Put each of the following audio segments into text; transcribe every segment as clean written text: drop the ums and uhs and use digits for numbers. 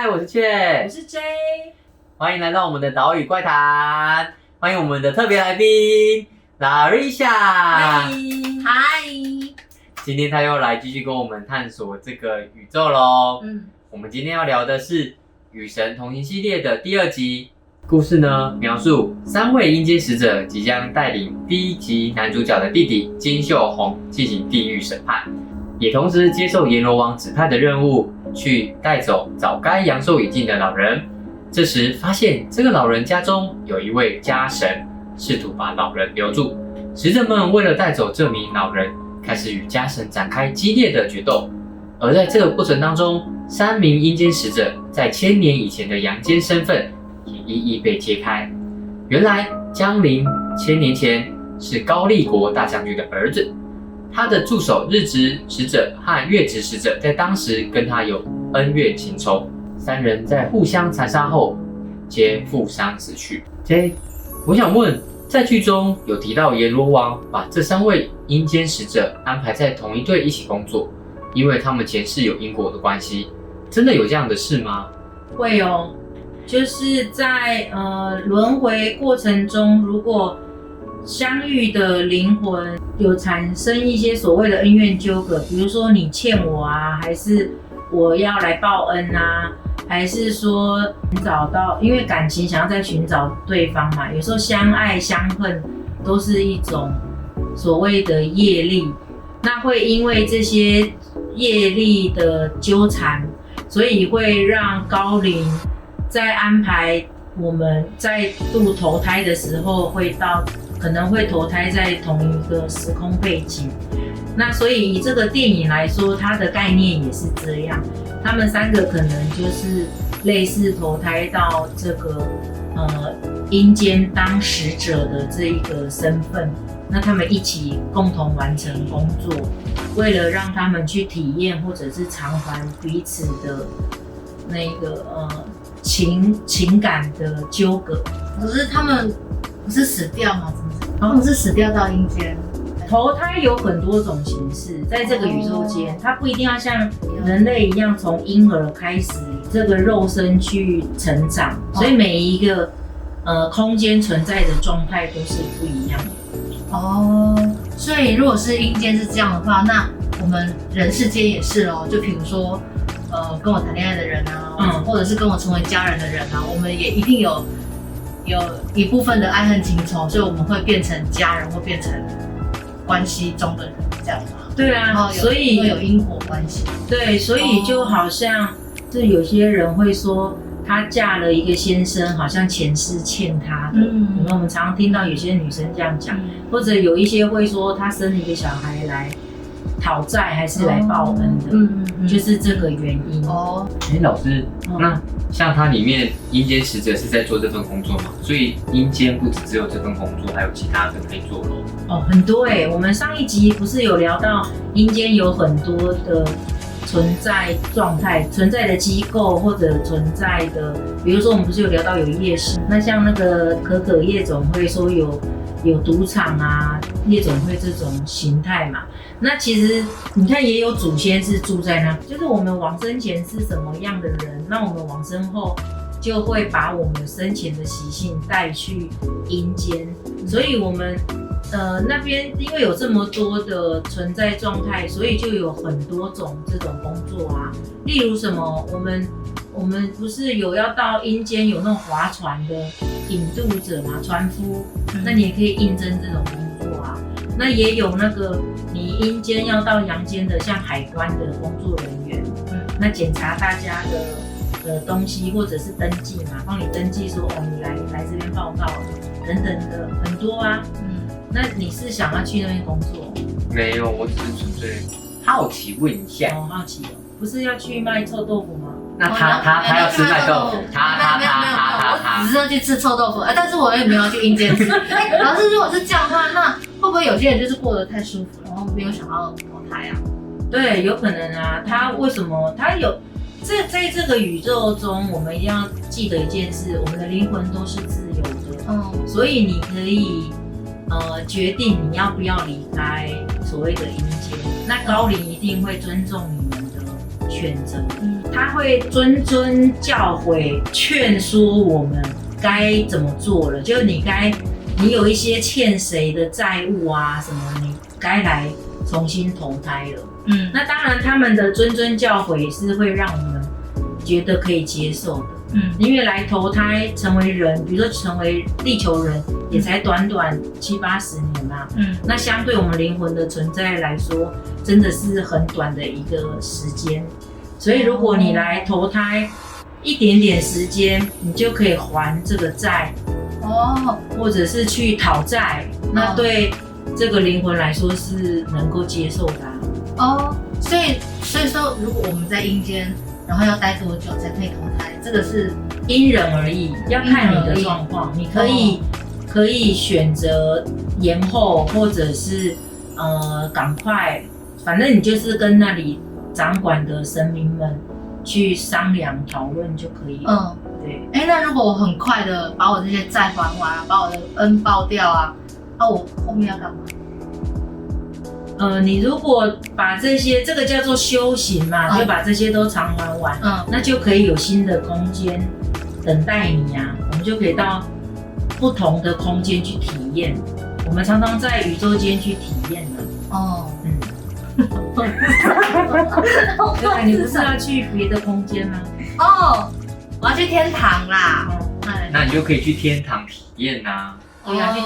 嗨，我是雀，我是 J， 欢迎来到我们的岛屿怪谈，欢迎我们的特别来宾 Larisha。嗨，今天他又来继续跟我们探索这个宇宙咯。我们今天要聊的是《与神同行》系列的第2集。故事呢，描述3位阴间使者即将带领第1集男主角的弟弟金秀红进行地狱审判，也同时接受阎罗王指派的任务，去带走早该阳寿已尽的老人。这时发现这个老人家中有一位家神，试图把老人留住。使者们为了带走这名老人，开始与家神展开激烈的决斗。而在这个过程当中，3名阴间使者在1000年以前的阳间身份也一一被揭开。原来江陵1000年前是高丽国大将军的儿子，他的助手日值使者和月值使者在当时跟他有恩怨情仇，3人在互相残杀后皆负伤死去。我想问，在剧中有提到阎罗王把这3位阴间使者安排在同一队一起工作，因为他们前世有因果的关系，真的有这样的事吗？会哦，就是在轮回过程中，如果相遇的灵魂有产生一些所谓的恩怨纠葛，比如说你欠我啊，还是我要来报恩啊，还是说寻找到，因为感情想要再寻找对方嘛，有时候相爱相恨都是一种所谓的业力，那会因为这些业力的纠缠，所以会让高灵在安排我们再度投胎的时候，可能会投胎在同一个时空背景。那所以以这个电影来说，它的概念也是这样，他们3个可能就是类似投胎到这个阴间当使者的这一个身份，那他们一起共同完成工作，为了让他们去体验或者是偿还彼此的那个情感的纠葛。可是他们不是死掉吗？他们是死掉到阴间。投胎有很多种形式，在这个宇宙间，它不一定要像人类一样从婴儿开始这个肉身去成长，所以每一个空间存在的状态都是不一样的。哦，所以如果是阴间是这样的话，那我们人世间也是哦。就比如说，跟我谈恋爱的人啊，或者是跟我成为家人的人啊，我们也一定有一部分的爱恨情仇，所以我们会变成家人，会变成关系中的人，这样吗？对啊，所以会有因果关系。对，所以就好像是有些人会说，她嫁了一个先生，好像前世欠她的。我们常常听到有些女生这样讲，或者有一些会说，她生了一个小孩来讨债，还是来报恩的，就是这个原因。老师，那像它里面阴间使者是在做这份工作嘛？所以阴间不只有这份工作，还有其他的可以做咯。很多我们上一集不是有聊到阴间有很多的存在状态、存在的机构或者存在的，比如说我们不是有聊到有夜市，那像那个可可夜总会说有赌场啊、夜总会这种形态嘛。那其实你看也有祖先是住在那，就是我们往生前是什么样的人，那我们往生后就会把我们生前的习性带去阴间，所以我们那边因为有这么多的存在状态，所以就有很多种这种工作啊。例如什么，我们不是有要到阴间有那种划船的引渡者嘛，船夫，那你也可以应征这种工作啊。那也有那个你阴间要到阳间的，像海关的工作人员，那检查大家的东西或者是登记嘛，帮你登记说你来这边报告等等的很多啊。那你是想要去那边工作？没有，我只是纯粹好奇问一下。好奇不是要去卖臭豆腐吗？那他要吃卖豆腐，他只是要去吃臭豆腐，但是我也没有要去阴间吃。老师，如果是这样的话，那会不会有些人就是过得太舒服，然后没有想要投胎啊？对，有可能啊。他为什么他有在这个宇宙中，我们一定要记得一件事：我们的灵魂都是自由的。所以你可以决定你要不要离开所谓的阴间。那高灵一定会尊重你们的选择。他会谆教诲、劝说我们该怎么做了。就你有一些欠谁的债务啊什么，你该来重新投胎了。那当然他们的谆教诲是会让我们觉得可以接受的。因为来投胎成为人，比如说成为地球人，也才短70-80年嘛。那相对我们灵魂的存在来说，真的是很短的一个时间。所以如果你来投胎一点点时间，你就可以还这个债，或者是去讨债，那对这个灵魂来说是能够接受的。所以说，如果我们在阴间，然后要待多久才可以投胎？这个是因人而异，要看你的状况。你可以选择延后，或者是赶快，反正你就是跟那里掌管的神明们去商量讨论就可以了。对。那如果我很快的把我这些债还完，把我的恩报掉啊，我后面要干嘛？你如果把这个叫做修行嘛，就把这些都偿还完，那就可以有新的空间等待你啊。我们就可以到不同的空间去体验。我们常常在宇宙间去体验的。对，你不是要去别的空间吗？我要去天堂啦。那你就可以去天堂体验啊。对啊，去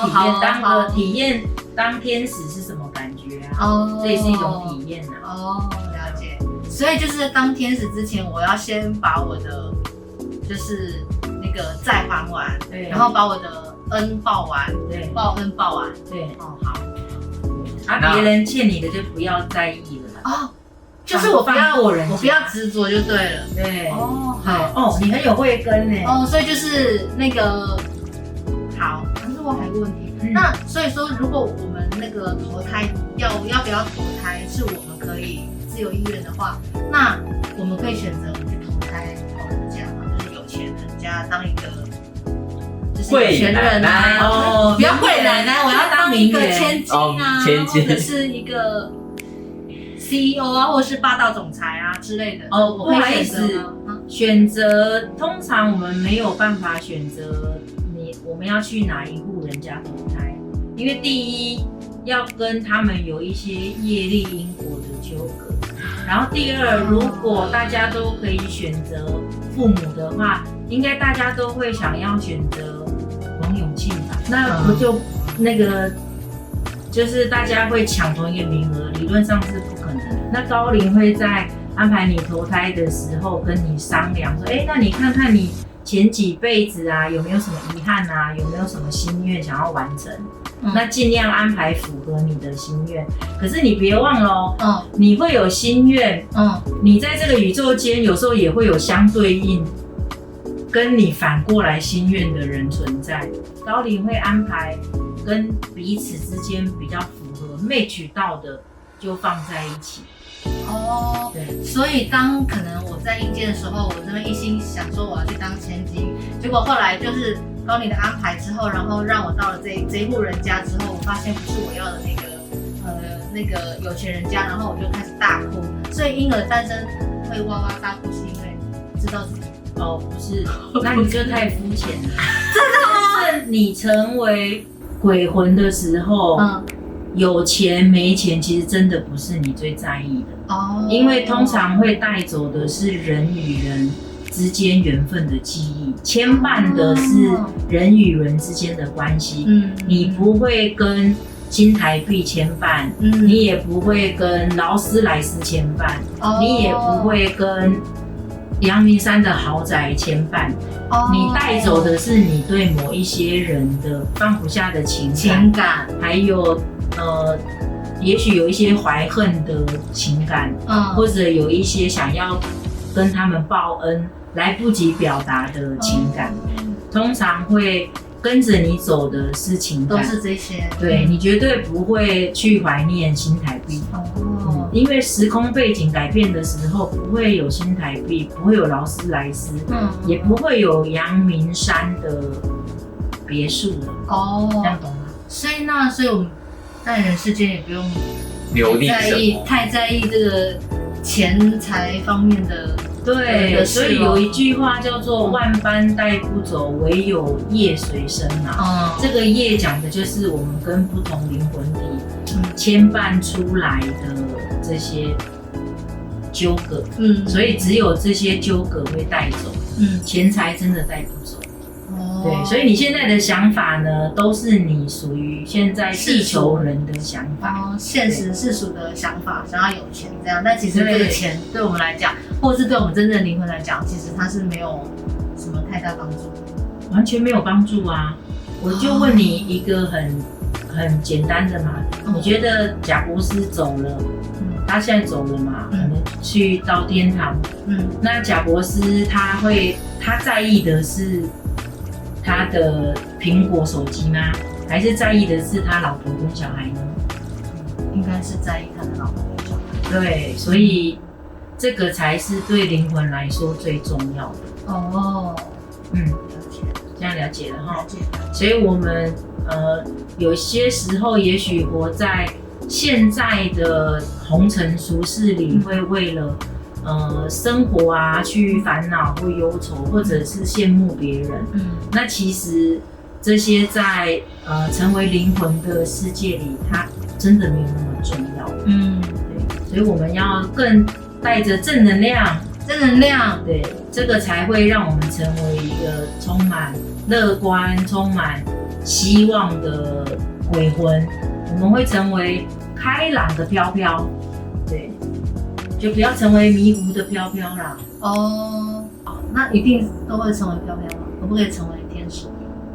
体验当天使是什么感觉啊？这也是一种体验啊。了解。所以就是当天使之前，我要先把我的就是那个债还完，对，然后把我的恩报完，对，报恩报完，对。好。别人欠你的就不要在意了。就是我不要执着就对了。对。好。你很有慧根呢。所以就是那个好。我还有个问题，那所以说，如果我们那个投胎要不要投胎，是我们可以自由意愿的话，那我们可以选择我们去投胎好人家嘛，就是有钱人家当一个就是有钱人啊，不要贵奶奶，我要当一个千金啊，或者是一个 CEO 啊，或者是霸道总裁啊之类的。不好意思，选择通常我们没有办法选择。我们要去哪一户人家投胎？因为第一要跟他们有一些业力因果的纠葛，然后第二，如果大家都可以选择父母的话，应该大家都会想要选择王永庆吧？那不就就是大家会抢同一个名额，理论上是不可能的。那高龄会在安排你投胎的时候跟你商量说，那你看看你前几辈子啊，有没有什么遗憾啊？有没有什么心愿想要完成？那尽量安排符合你的心愿。可是你别忘了你会有心愿，你在这个宇宙间有时候也会有相对应跟你反过来心愿的人存在。高龄会安排跟彼此之间比较符合 match 到的，就放在一起。对，所以当可能我在阴间的时候，我这边一心想说我要去当千金，结果后来就是高龄的安排之后，然后让我到了这一户人家之后，我发现不是我要的那个有钱人家，然后我就开始大哭。所以婴儿诞生会哇哇大哭，是因为知道自己不是，那你就太肤浅了。真的吗？就是你成为鬼魂的时候，有钱没钱其实真的不是你最在意的。因为通常会带走的是人与人之间缘分的记忆，牵绊的是人与人之间的关系。你不会跟新台币牵绊，你也不会跟劳斯莱斯牵绊，你也不会跟阳明山的豪宅牵绊。你带走的是你对某一些人的放不下的情感，还有也许有一些怀恨的情感，或者有一些想要跟他们报恩来不及表达的情感，通常会跟着你走的是情感，都是这些。对，你绝对不会去怀念新台币，因为时空背景改变的时候，不会有新台币，不会有劳斯莱斯，也不会有阳明山的别墅了。这样懂吗？所以我们在人世间也不用留恋太在意这个钱财方面的对，所以有一句话叫做万般带不走，唯有业随身啊。这个业讲的就是我们跟不同灵魂体牵绊出来的这些纠葛，所以只有这些纠葛会带走，钱财真的带不走。对，所以你现在的想法呢，都是你属于现在地球人的想法，现实世俗的想法，想要有钱这样。但其实这个钱对我们来讲，或是对我们真正的灵魂来讲，其实它是没有什么太大帮助，完全没有帮助啊！我就问你一个很简单的嘛，你觉得贾博士走了，他现在走了嘛，可能去到天堂，那贾博士他在意的是他的苹果手机吗？还是在意的是他老婆跟小孩呢？应该是在意他的老婆跟小孩。对，所以这个才是对灵魂来说最重要的。了解，这样了解了哈。所以我们有些时候也许活在现在的红尘俗世里，会为了生活啊，去烦恼或忧愁，或者是羡慕别人。那其实这些在成为灵魂的世界里，它真的没有那么重要。对，所以我们要更带着正能量，对，这个才会让我们成为一个充满乐观、充满希望的鬼魂。我们会成为开朗的飘飘，对。就不要成为迷糊的飘飘啦。那一定都会成为飘飘吗？可不可以成为天使？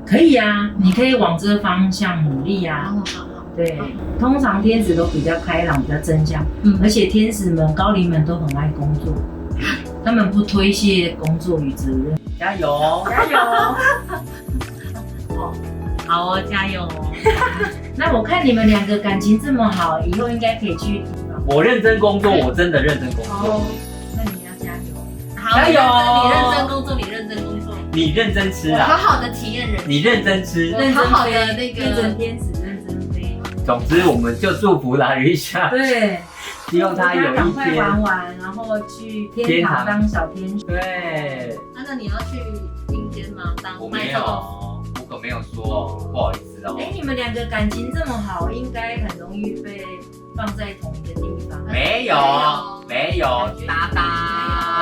可以啊，你可以往这个方向努力啊。对，通常天使都比较开朗，比较正向，而且天使们、高灵们都很爱工作，他们不推卸工作与责任。加油，加油！好哦，加油哦！那我看你们两个感情这么好，以后应该可以去。我认真工作，我真的认真工作。那你要加油，加油！你认真工作，你认真工作，你认真吃啊！好好的体验人生，你认真吃，好好的那个认真天使，认真飞。总之，我们就祝福啦，雨夏。对，希望他有一赶快天玩完，然后去天堂当小天使。对。那你要去阴间吗？当我没有，我可没有说，不好意思哦。你们两个感情这么好，应该很容易被放在同一个地方。没有，搭档。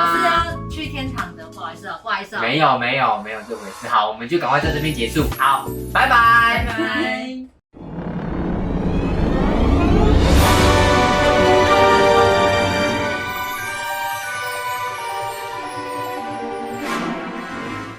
我是要去天堂的，不好意思啊。没有这回事。好，我们就赶快在这边结束。好，拜拜。